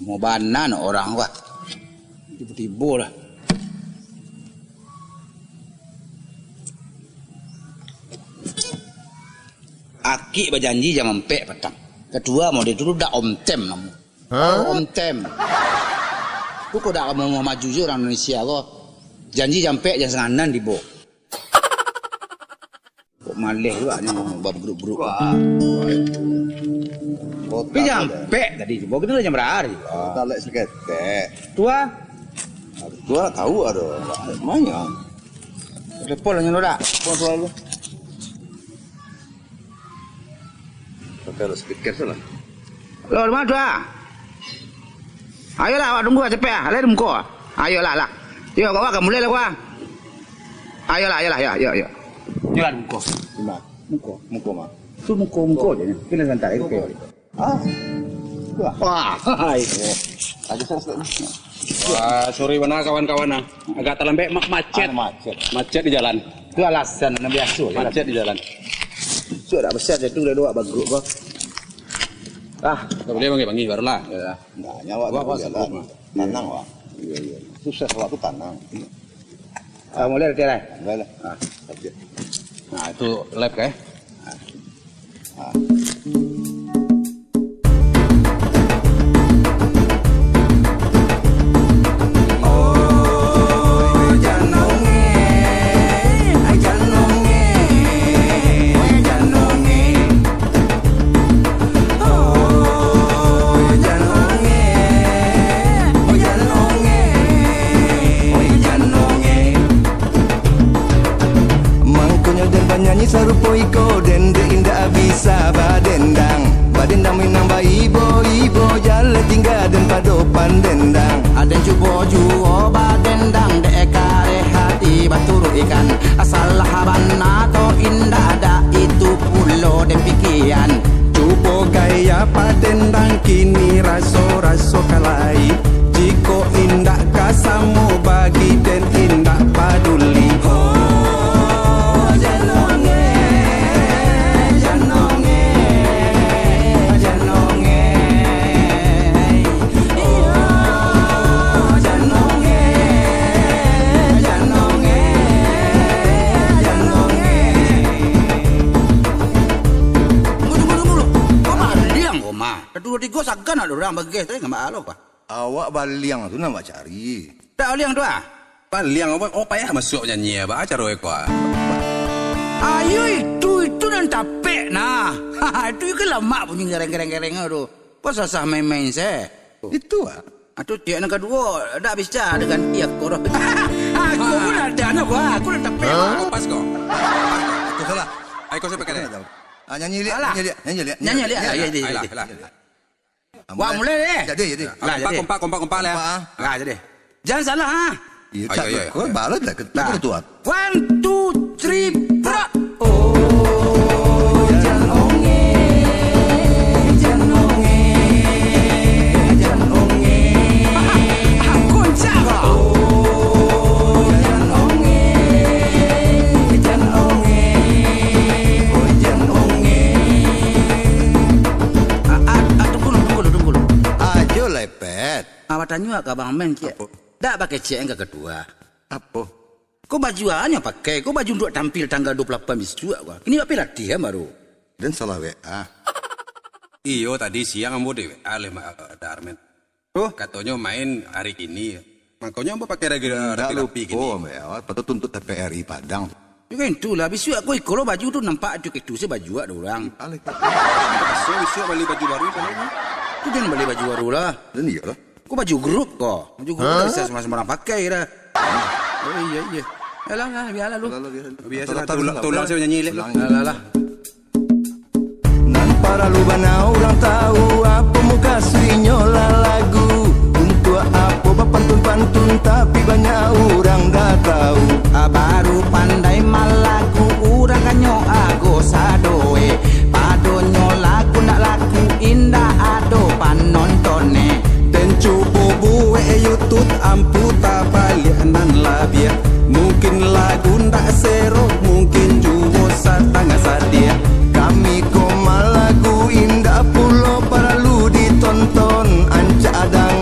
Mau banan orang wah. Tiba-tiba lah. Aki berjanji jangan empek petang. Kedua mau dia dulu dak om tem namu. Om tem. Kok dak mau maju je orang Indonesia kok. Janji jampe jangan senganan di bo. Kok malih juga ni bab grup-grup. Tapi jampe tadi tu. Bawa kita jam berapa? Tak lek seketek. Tua. Tua tahu ada. Mana? Telepon lah nyoda. Telepon selalu. Kalau speaker salah. Lo di mana tu ah? Ayolah awak tunggu cepet ah. Lari muka. Ayolah lah. Yo kau akan mulai lah kau. Ayolah yo. Jalan muka. Di mana? Muka mah. Tu muka je ni. Kena santai okey. Ah. Wah, hai. Ada saya. Wah, sorry mana kawan-kawan ah. Agak terlambat macet. Macet di jalan. Tu alasan yang biasa. Macet di jalan. Tu dah besar je tu dah dua bagruk kau. Ah, Tak boleh bangi barulah. ya. Nah, nyawa Wah, jalan. Tanang wah. Iya. Susah waktu tanang. Mulai dah tirai. Baiklah. Nah, itu lab kayak. Nyanyi sarupo iko den de indah bisa badendang minang ibo jale tinggal den padopan dendang Aden cubo juo badendang de kare hati baturu ikan asal lahaban nato indah da itu pulo de pikian cubo gaya padendang kini raso kalai jiko indah kasamu bagi den indah paduli Kedua tiga sagan ada orang bagi tu enggak malu apa. Awak baliang tu nak cari. Tak liang tu ah. Liang apa payah masuk nyanyi apa acara eko. Ayo itu dan tapek nah. Itu kan lama punya gereng-gereng tu. Pas sah main-main saya. Itu ah. Atau dia yang kedua tak bisa dengan ia korok. Aku pun ada anak gua. Aku dah tapek. Pas kok. Itu salah. Ayo saya pakai. Nyanyi lihat. Nyanyi lihat. Wah mulai deh. Jadi. Kompak lah. Lah jadi. Jangan salah ha. Iya, kau balas dah kita tuat. 1 2 3 bro. Awak tanya ke Abang Men cik. Tak pakai cek yang kedua. Apa? Kau baju hanya pakai. Kau baju untuk tampil tanggal 28 bisu kau. Ini apa latihan baru? Dan salah WA. Iyo tadi siang ambo di WA le Darmen. Oh, Katanya main hari ini. Makanya ambo pakai rapi Oh, gini. patut tuntut TPRI Padang. juga itulah. Bisu aku kalau baju tu nampak tu itu saya baju ada orang. Bisu beli baju baru kan. Tu jangan beli baju baru lah. Dan iya lah. Kau baju grup kau. Baju grup tak bisa semua orang pakai dah. Oh iya. Alah, biarlah lu. Biasa tulang saya nyanyi le. Alah. nan para lubana orang tahu apa muka sinyola lagu untuk apa pantun tapi banyak orang dah tahu baru pandai malagu urang kanyo ago sadoe padonyo lagu ndak laku indah ado panontone dan cubo buwe YouTube amputa balianan labia mungkin lagu ndak sero mungkin juwo satanga sadia kami koma lagu indah pulau para lu ditonton anca adang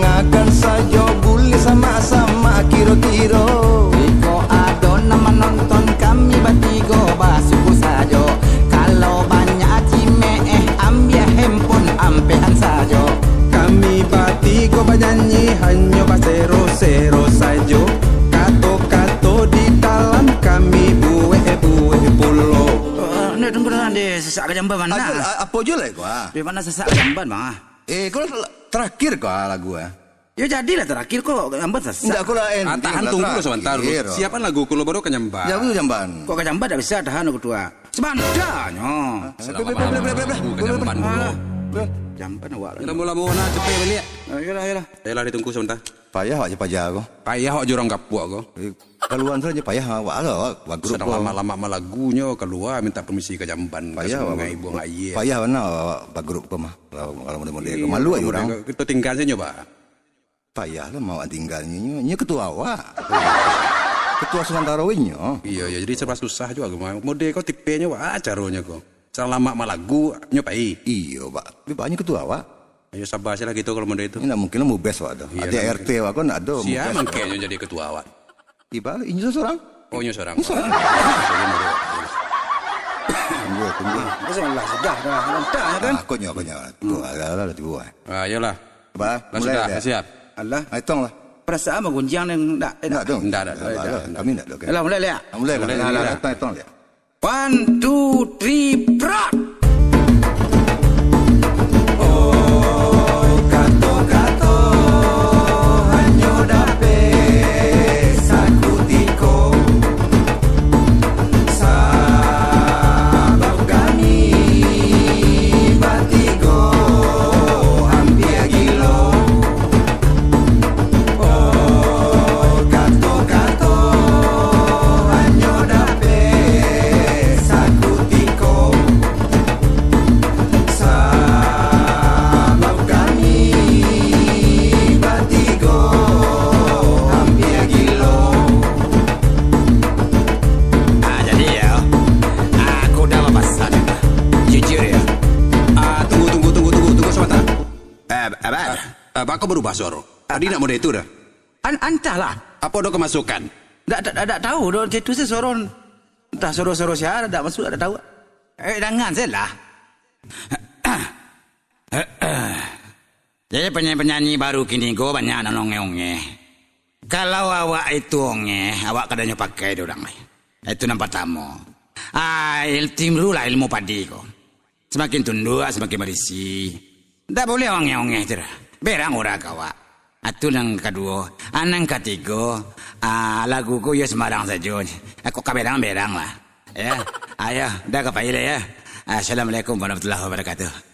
jamban mana? Apa je lah kau? Di mana sesak jamban bang? Kau terakhir kau lagu Ya jadilah terakhir kok jamban sesak. Enggak kau lah. Tahan tunggu dulu sebentar dulu. Siapa lagu kulo baru ke Jamban? Siapa tu jamban? Kok ke jamban tak bisa tahan aku tua. Sebentarnya. Selama malam lagu ke Jamban dulu. Jamban awak. Lama-lama nak cepet balik. Yalah. Yalah ditunggu sebentar. Payah awak je pajak kau. Payah awak jurang kapuk kau. Keluar saja payah awak lah. Grup Sedang lama-lama lagunya keluar minta permisi ke Jamban. Payah awak. Ibu ngaye. Payah mana awak grup kau mah. Kalau model-model kau malu aja orang. Kita tinggal saja nyoba. Payah lah mau tinggalnya. Nya ketua awak. Ketua Sumantara winyo. Iya, jadi serba susah juga kau. Model kau tipenya wah caranya kau. Selama lama lagu nyobai. Iya, Pak. Tapi banyak ketua awak. Ayo sabar saja gitu kalau model itu. Ini mungkin lah mau best awak tu. Ada RT awak kau nak ada. Siapa mungkin jadi ketua awak? Tiba ini seorang. Oh, nyo seorang. Tunggu. Bismillah sudah dah. Lantar kan? Kau nyawa. Tu ada tiba. Ayolah. Ba, Sudah siap. Allah. Hitung lah. Perasaan mau gunjang yang tak. dong. Ndak. Kami tak ada. Yalah mulai lihat. Mulai lah. Hitung dia. 1, 2, 3, prat. Apa kau berubah suara? Tadi nak model itu dah. Entahlah. Apa dah kemasukan? Tak tahu. Itu saya suara. Entah suara-suara siapa. Tak masuk. Tak tahu. Jangan saya lah. Jadi penyanyi baru kini go banyak nonge-onge. Kalau awak itu onge, awak kadangnya pakai itu orang. Itu nampak tamu. Timbul lah ilmu padi ko. Semakin tunduk, semakin berisi. Tak boleh onge-onge itu. Berang ora kawa. Atu nang kedua, anang ketiga, lagu ku ya sembarang saja. Aku kaberang-berang lah. Ya. Ayo, dah kapai ya. Assalamualaikum warahmatullahi wabarakatuh.